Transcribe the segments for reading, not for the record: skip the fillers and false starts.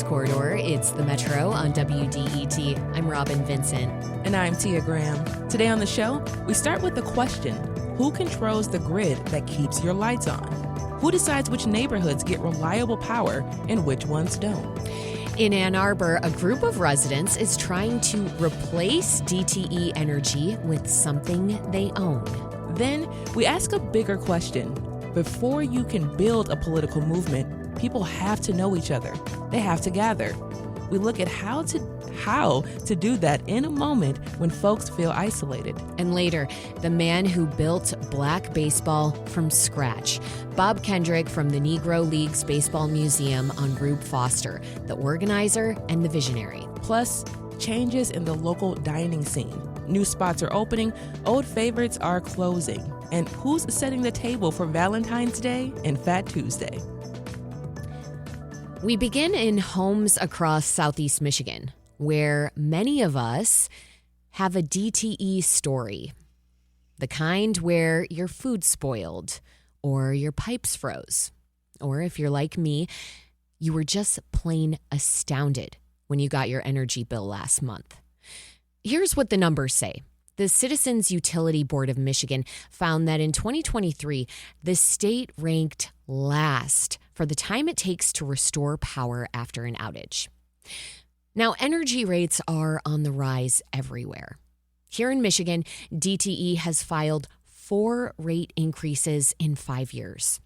Corridor. It's the Metro on WDET. I'm Robyn Vincent. And I'm Tia Graham. Today on the show, we start with the question, who controls the grid that keeps your lights on? Who decides which neighborhoods get reliable power and which ones don't? In Ann Arbor, a group of residents is trying to replace DTE Energy with something they own. Then we ask a bigger question. Before you can build a political movement, people have to know each other. They have to gather. We look at how to do that in a moment when folks feel isolated. And later, the man who built black baseball from scratch. Bob Kendrick from the Negro Leagues Baseball Museum on Rube Foster, the organizer and the visionary. Plus, changes in the local dining scene. New spots are opening, old favorites are closing. And who's setting the table for Valentine's Day and Fat Tuesday? We begin in homes across Southeast Michigan, where many of us have a DTE story. The kind where your food spoiled, or your pipes froze. Or if you're like me, you were just plain astounded when you got your energy bill last month. Here's what the numbers say. The Citizens Utility Board of Michigan found that in 2023, the state ranked last for the time it takes to restore power after an outage. Now, energy rates are on the rise everywhere. Here in Michigan, DTE has filed 4 rate increases in 5 years.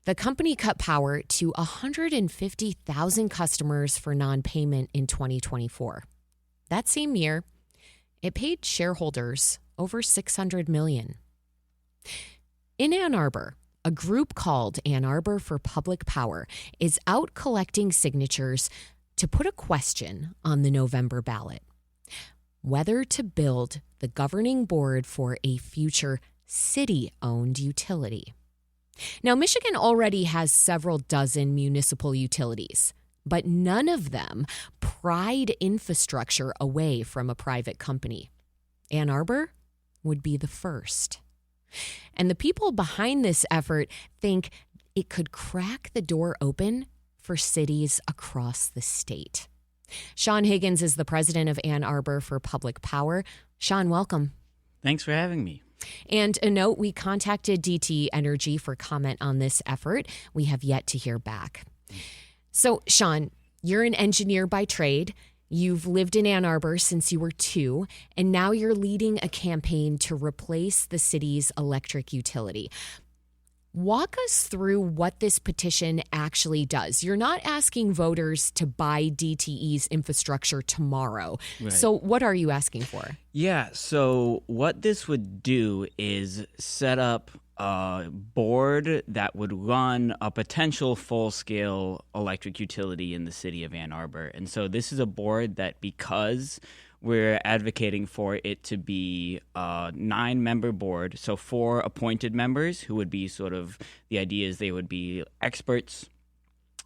The company cut power to 150,000 customers for non-payment in 2024. That same year, it paid shareholders over $600 million. In Ann Arbor, a group called Ann Arbor for Public Power is out collecting signatures to put a question on the November ballot: whether to build the governing board for a future city-owned utility. Now, Michigan already has several dozen municipal utilities, but none of them pried infrastructure away from a private company. Ann Arbor would be the first. And the people behind this effort think it could crack the door open for cities across the state. Sean Higgins is the president of Ann Arbor for Public Power. Sean, welcome. Thanks for having me. And a note, we contacted DTE Energy for comment on this effort. We have yet to hear back. So, Sean, you're an engineer by trade. You've lived in Ann Arbor since you were 2, and now you're leading a campaign to replace the city's electric utility. Walk us through what this petition actually does. You're not asking voters to buy DTE's infrastructure tomorrow. Right. So what are you asking for? Yeah, so what this would do is set up a board that would run a potential full-scale electric utility in the city of Ann Arbor. And so this is a board that, because we're advocating for it to be a 9-member board, so 4 appointed members who would be sort of, the idea is they would be experts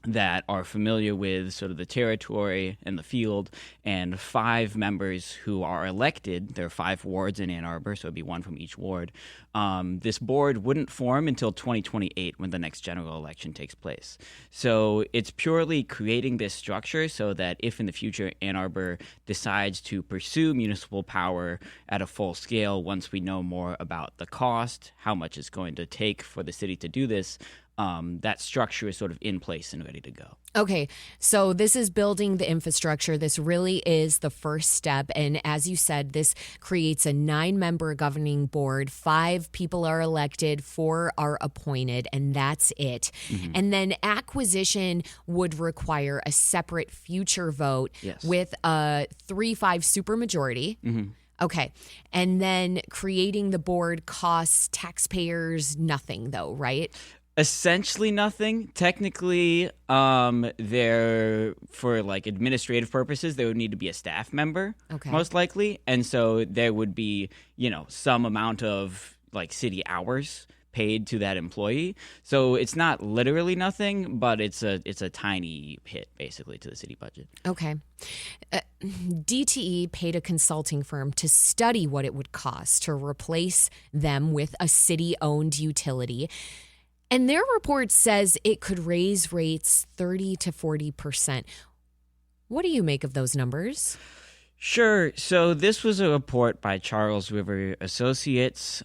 that are familiar with sort of the territory and the field, and 5 members who are elected. There are 5 wards in Ann Arbor, so it'd be 1 from each ward. This board wouldn't form until 2028 when the next general election takes place. So it's purely creating this structure so that if in the future Ann Arbor decides to pursue municipal power at a full scale, once we know more about the cost, how much it's going to take for the city to do this, that structure is sort of in place and ready to go. Okay, so this is building the infrastructure. This really is the first step. And as you said, this creates a 9-member governing board. 5 people are elected, 4 are appointed, and that's it. Mm-hmm. And then acquisition would require a separate future vote with a 3-5 supermajority. Mm-hmm. Okay. And then creating the board costs taxpayers nothing, though, right? Essentially nothing. Technically, there, for like administrative purposes, there would need to be a staff member, most likely. And so there would be, some amount of like city hours paid to that employee. So it's not literally nothing, but it's a tiny hit basically to the city budget. Okay. DTE paid a consulting firm to study what it would cost to replace them with a city-owned utility. And their report says it could raise rates 30 to 40%. What do you make of those numbers? Sure. So this was a report by Charles River Associates,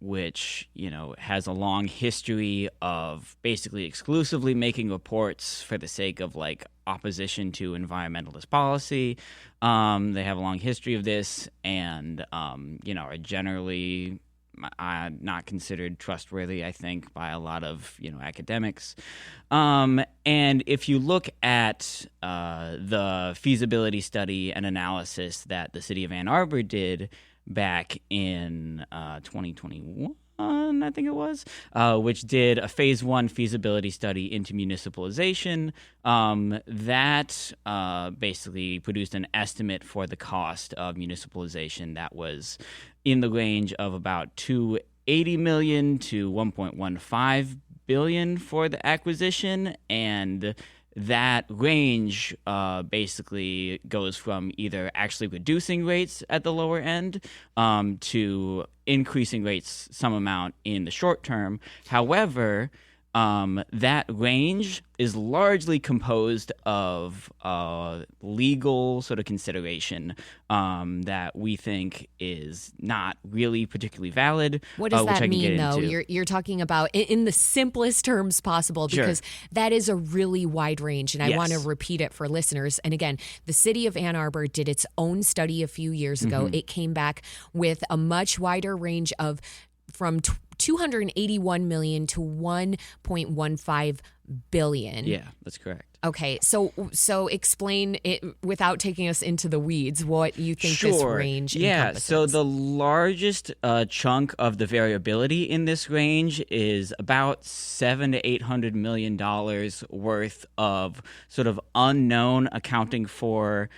which, has a long history of basically exclusively making reports for the sake of opposition to environmentalist policy. They have a long history of this and, are generally not considered trustworthy, I think, by a lot of academics. And if you look at the feasibility study and analysis that the city of Ann Arbor did back in 2021, I think it was, which did a phase 1 feasibility study into municipalization. That basically produced an estimate for the cost of municipalization that was in the range of about $280 million to $1.15 billion for the acquisition, and that range basically goes from either actually reducing rates at the lower end to increasing rates some amount in the short term. However, that range is largely composed of legal sort of consideration that we think is not really particularly valid. What does that mean, though? Into. You're talking about in the simplest terms possible, because that is a really wide range, and I want to repeat it for listeners. And again, the city of Ann Arbor did its own study a few years ago. Mm-hmm. It came back with a much wider range of from $281 million to $1.15 billion. Yeah, that's correct. Okay, so explain it without taking us into the weeds, what you think this range encompasses. So the largest chunk of the variability in this range is about $700 to $800 million worth of sort of unknown, accounting for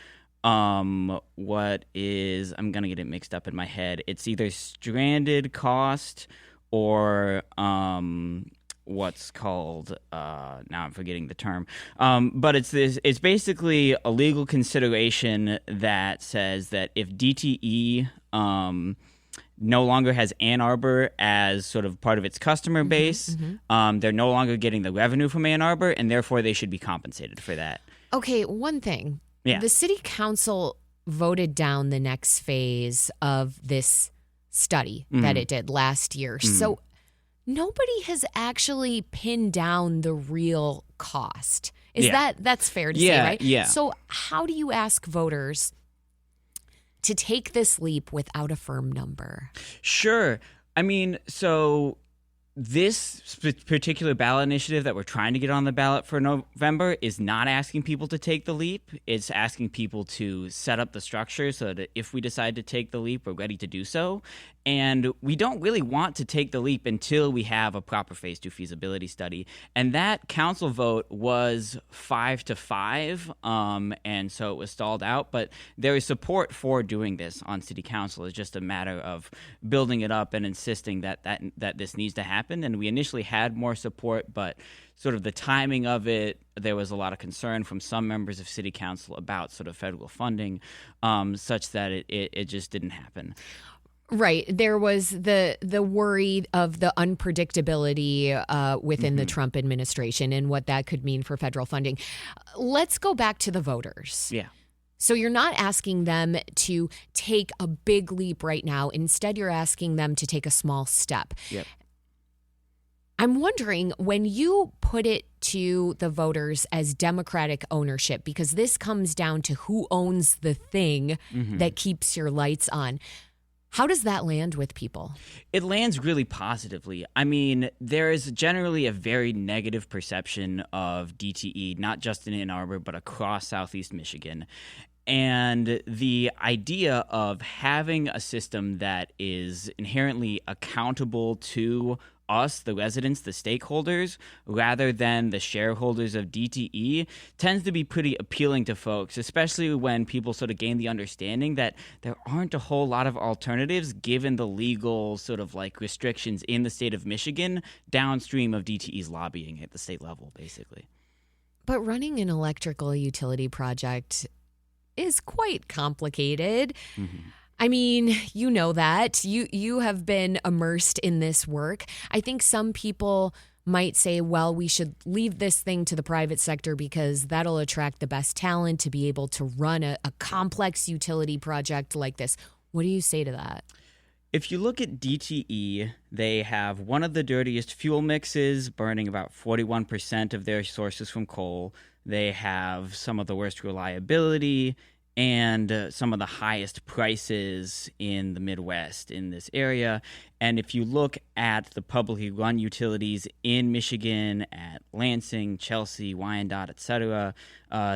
what is, I'm going to get it mixed up in my head. It's either stranded cost or what's called, now I'm forgetting the term, but it's basically a legal consideration that says that if DTE no longer has Ann Arbor as sort of part of its customer base, they're no longer getting the revenue from Ann Arbor, and therefore they should be compensated for that. Okay, one thing. Yeah. The city council voted down the next phase of this study that it did last year. So nobody has actually pinned down the real cost. That's fair to say, right? Yeah. So how do you ask voters to take this leap without a firm number? Sure. I mean, so this particular ballot initiative that we're trying to get on the ballot for November is not asking people to take the leap. It's asking people to set up the structure so that if we decide to take the leap, we're ready to do so. And we don't really want to take the leap until we have a proper phase 2 feasibility study. And that council vote was 5-5, and so it was stalled out. But there is support for doing this on city council. It's just a matter of building it up and insisting that this needs to happen. And we initially had more support, but sort of the timing of it, there was a lot of concern from some members of city council about sort of federal funding, such that it just didn't happen. Right. There was the worry of the unpredictability within the Trump administration and what that could mean for federal funding. Let's go back to the voters. Yeah. So you're not asking them to take a big leap right now. Instead, you're asking them to take a small step. Yep. I'm wondering, when you put it to the voters as democratic ownership, because this comes down to who owns the thing that keeps your lights on, how does that land with people? It lands really positively. I mean, there is generally a very negative perception of DTE, not just in Ann Arbor, but across Southeast Michigan. And the idea of having a system that is inherently accountable to us, the residents, the stakeholders, rather than the shareholders of DTE, tends to be pretty appealing to folks, especially when people sort of gain the understanding that there aren't a whole lot of alternatives given the legal sort of restrictions in the state of Michigan downstream of DTE's lobbying at the state level, basically. But running an electrical utility project is quite complicated. I mean, you know that. You have been immersed in this work. I think some people might say, well, we should leave this thing to the private sector because that'll attract the best talent to be able to run a complex utility project like this. What do you say to that? If you look at DTE, they have one of the dirtiest fuel mixes, burning about 41% of their sources from coal. They have some of the worst reliability and some of the highest prices in the Midwest in this area. And if you look at the publicly run utilities in Michigan, at Lansing, Chelsea, Wyandotte, etc.,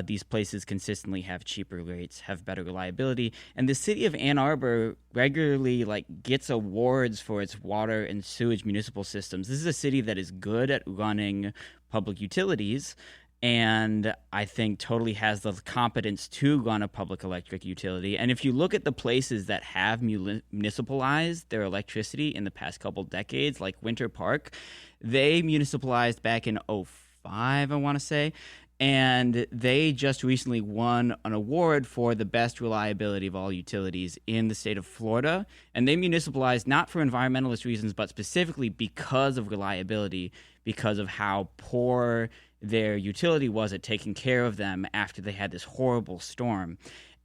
these places consistently have cheaper rates, have better reliability. And the city of Ann Arbor regularly gets awards for its water and sewage municipal systems. This is a city that is good at running public utilities, and I think totally has the competence to run a public electric utility. And if you look at the places that have municipalized their electricity in the past couple decades, like Winter Park, they municipalized back in 2005, I want to say, and they just recently won an award for the best reliability of all utilities in the state of Florida. And they municipalized not for environmentalist reasons, but specifically because of reliability, because of how poor their utility was at taking care of them after they had this horrible storm.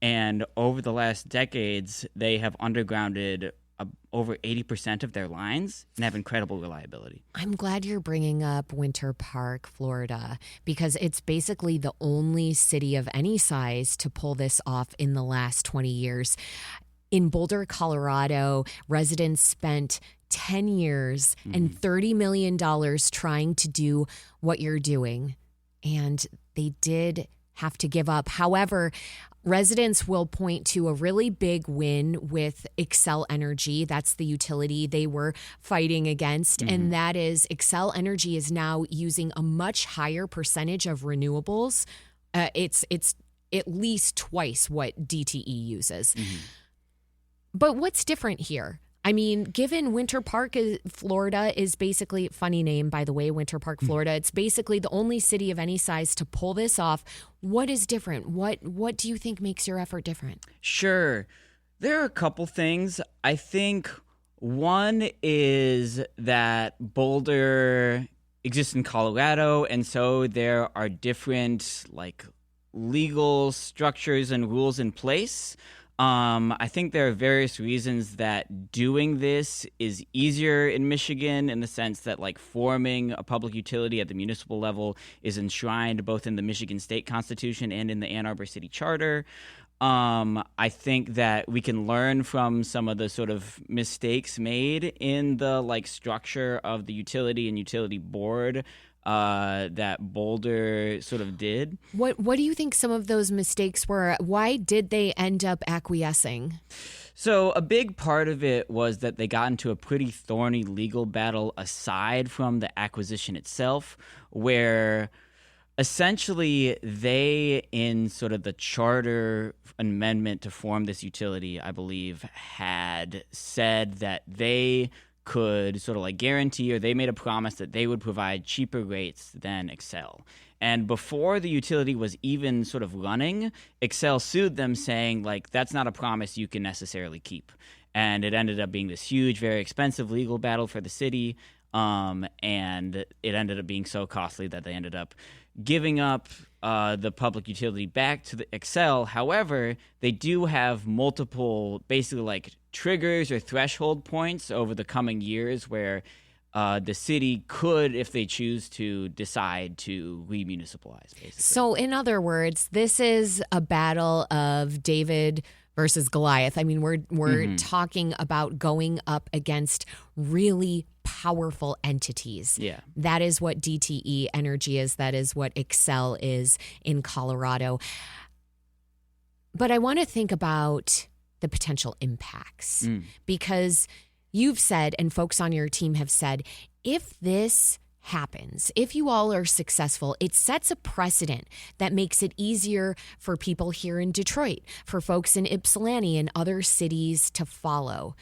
And over the last decades, they have undergrounded over 80% of their lines and have incredible reliability. I'm glad you're bringing up Winter Park, Florida, because it's basically the only city of any size to pull this off in the last 20 years. In Boulder, Colorado, residents spent 10 years and $30 million trying to do what you're doing. And they did have to give up. However, residents will point to a really big win with Xcel Energy. That's the utility they were fighting against. And that is Xcel Energy is now using a much higher percentage of renewables. It's at least twice what DTE uses. But what's different here? I mean, given Winter Park, Florida is basically, funny name, by the way, Winter Park, Florida. It's basically the only city of any size to pull this off. What is different? What do you think makes your effort different? Sure. There are a couple things. I think one is that Boulder exists in Colorado, and so there are different legal structures and rules in place. I think there are various reasons that doing this is easier in Michigan, in the sense that forming a public utility at the municipal level is enshrined both in the Michigan State Constitution and in the Ann Arbor City Charter. I think that we can learn from some of the sort of mistakes made in the structure of the utility and utility board that Boulder sort of did. What do you think some of those mistakes were? Why did they end up acquiescing? So a big part of it was that they got into a pretty thorny legal battle aside from the acquisition itself, where essentially they, in sort of the charter amendment to form this utility, I believe, had said that they could sort of guarantee, or they made a promise that they would provide cheaper rates than Xcel. And before the utility was even sort of running, Xcel sued them saying that's not a promise you can necessarily keep. And it ended up being this huge, very expensive legal battle for the city. And it ended up being so costly that they ended up giving up the public utility back to the Xcel. However, they do have multiple basically triggers or threshold points over the coming years where the city could, if they choose to, decide to remunicipalize, basically. So in other words, this is a battle of David versus Goliath. I mean, we're talking about going up against really powerful entities. Yeah. That is what DTE Energy is. That is what Xcel is in Colorado. But I want to think about the potential impacts because you've said, and folks on your team have said, if this happens, if you all are successful, it sets a precedent that makes it easier for people here in Detroit, for folks in Ypsilanti and other cities to follow.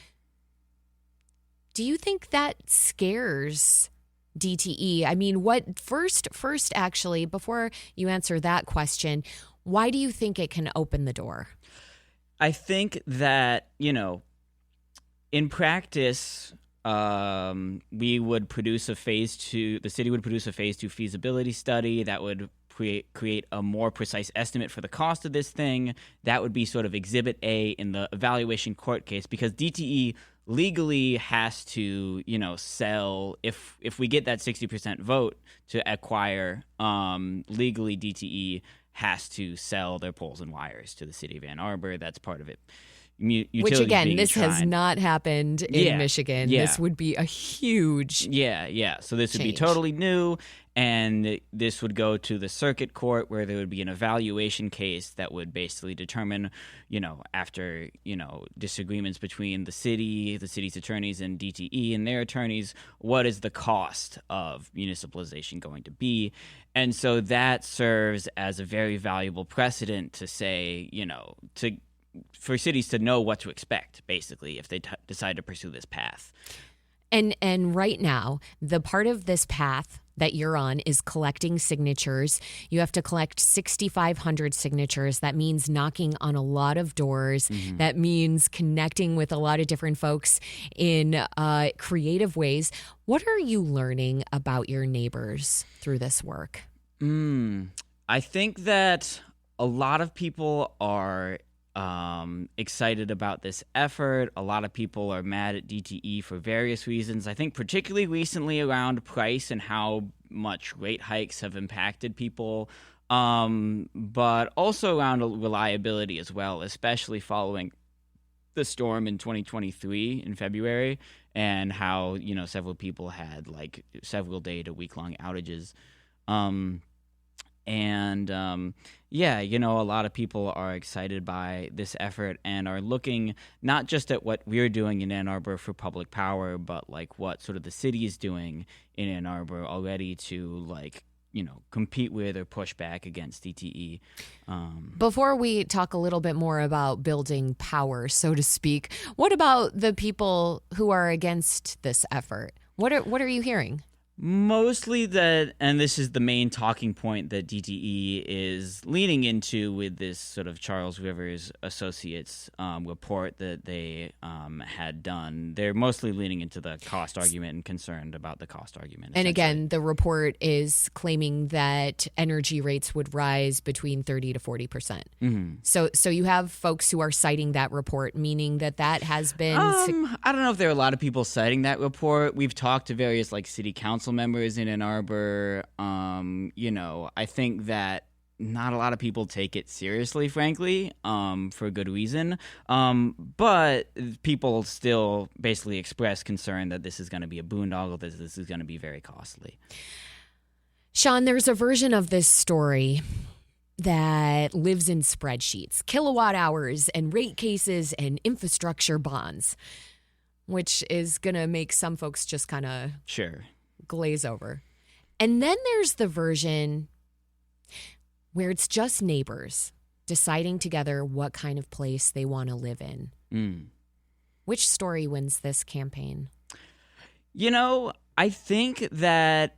Do you think that scares DTE? I mean, first, actually, before you answer that question, why do you think it can open the door? I think that, in practice, we would produce the city would produce a phase 2 feasibility study that would create a more precise estimate for the cost of this thing. That would be sort of Exhibit A in the evaluation court case, because DTE legally has to, sell, if we get that 60% vote to acquire, legally DTE has to sell their poles and wires to the city of Ann Arbor. That's part of it. Which, again, this has not happened in Michigan. Yeah. This would be a huge So this would be change. totally new, and this would go to the circuit court, where there would be an evaluation case that would basically determine, after, disagreements between the city's attorneys and DTE and their attorneys, what is the cost of municipalization going to be. And so that serves as a very valuable precedent to say, for cities to know what to expect, basically, if they decide to pursue this path. And right now, the part of this path that you're on is collecting signatures. You have to collect 6,500 signatures. That means knocking on a lot of doors. Mm-hmm. That means connecting with a lot of different folks in creative ways. What are you learning about your neighbors through this work? I think that a lot of people are excited about this effort. A lot of people are mad at DTE for various reasons. I think particularly recently around price and how much rate hikes have impacted people, but also around reliability as well, especially following the storm in 2023 in February, and how, several people had like several day to week-long outages. A lot of people are excited by this effort and are looking not just at what we're doing in Ann Arbor for public power, but like what sort of the city is doing in Ann Arbor already to compete with or push back against DTE. Before we talk a little bit more about building power, so to speak, what about the people who are against this effort? What are you hearing? Mostly that, and this is the main talking point that DTE is leaning into with this sort of Charles Rivers Associates report that they had done. They're mostly leaning into the cost argument and concerned about the cost argument. And again, the report is claiming that energy rates would rise between 30 to 40%. Mm-hmm. So you have folks who are citing that report, meaning that has been... I don't know if there are a lot of people citing that report. We've talked to various city council members in Ann Arbor. I think that not a lot of people take it seriously, frankly, for good reason. But people still basically express concern that this is going to be a boondoggle, that this is going to be very costly. Sean, there's a version of this story that lives in spreadsheets, kilowatt hours and rate cases and infrastructure bonds, which is going to make some folks just kind of glaze over. And then there's the version where it's just neighbors deciding together what kind of place they want to live in. Which story wins this campaign? I think that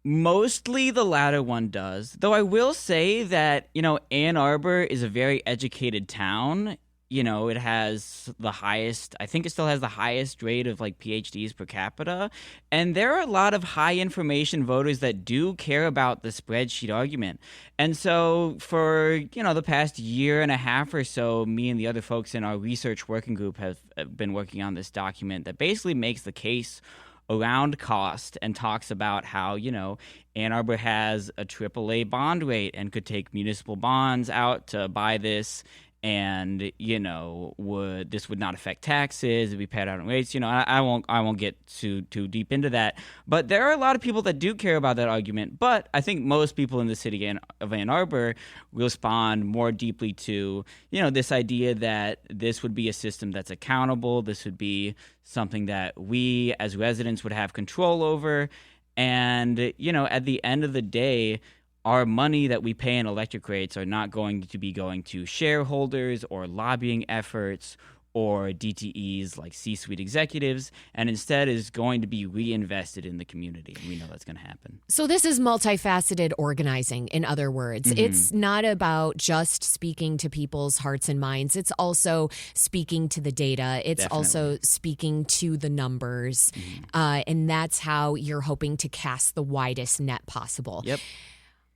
mostly the latter one does, though I will say that, Ann Arbor is a very educated town. It has the highest, I think it still has the highest rate of PhDs per capita. And there are a lot of high information voters that do care about the spreadsheet argument. And so for, the past year and a half or so, me and the other folks in our research working group have been working on this document that basically makes the case around cost and talks about how, Ann Arbor has a AAA bond rate and could take municipal bonds out to buy this. And this would not affect taxes. It'd be paid out in rates. I won't get too deep into that. But there are a lot of people that do care about that argument. But I think most people in the city of Ann Arbor respond more deeply to this idea that this would be a system that's accountable. This would be something that we as residents would have control over. And at the end of the day, our money that we pay in electric rates are not going to be going to shareholders or lobbying efforts or DTE's like C-suite executives, and instead is going to be reinvested in the community. We know that's going to happen. So this is multifaceted organizing, in other words. It's not about just speaking to people's hearts and minds. It's also speaking to the data. It's also speaking to the numbers. And that's how you're hoping to cast the widest net possible. Yep.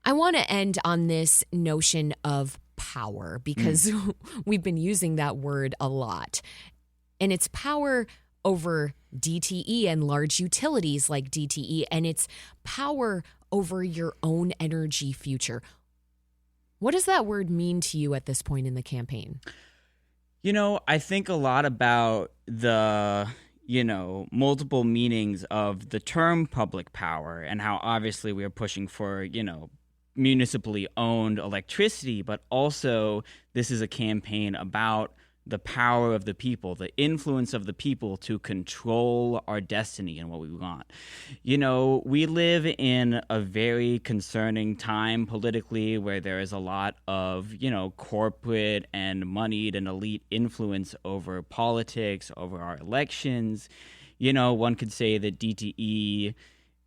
I want to end on this notion of power because we've been using that word a lot. And it's power over DTE and large utilities like DTE, and it's power over your own energy future. What does that word mean to you at this point in the campaign? You know, I think a lot about the, multiple meanings of the term public power and how obviously we are pushing for, municipally owned electricity, but also this is a campaign about the power of the people, the influence of the people to control our destiny and what we want. We live in a very concerning time politically where there is a lot of, corporate and moneyed and elite influence over politics, over our elections. One could say that DTE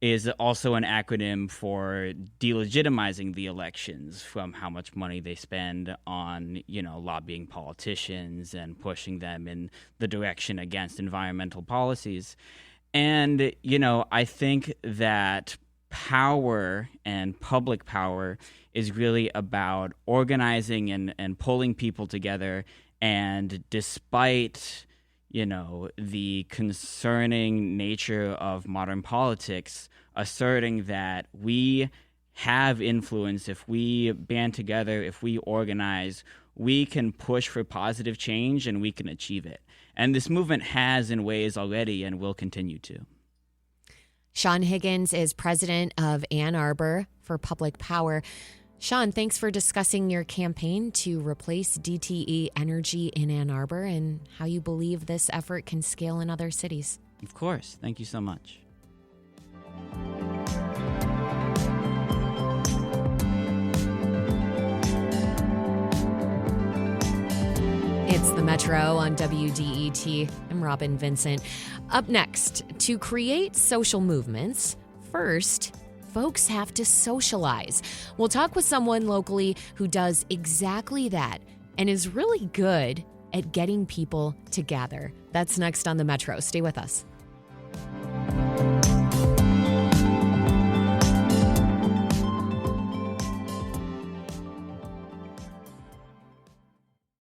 is also an acronym for delegitimizing the elections from how much money they spend on, lobbying politicians and pushing them in the direction against environmental policies. And, I think that power and public power is really about organizing and pulling people together. And despite the concerning nature of modern politics, asserting that we have influence. If we band together, if we organize, we can push for positive change and we can achieve it. And this movement has in ways already and will continue to. Sean Higgins is president of Ann Arbor for Public Power. Sean, thanks for discussing your campaign to replace DTE Energy in Ann Arbor and how you believe this effort can scale in other cities. Of course. Thank you so much. It's the Metro on WDET. I'm Robyn Vincent. Up next, to create social movements, first, folks have to socialize. We'll talk with someone locally who does exactly that and is really good at getting people to gather. That's next on the Metro. Stay with us.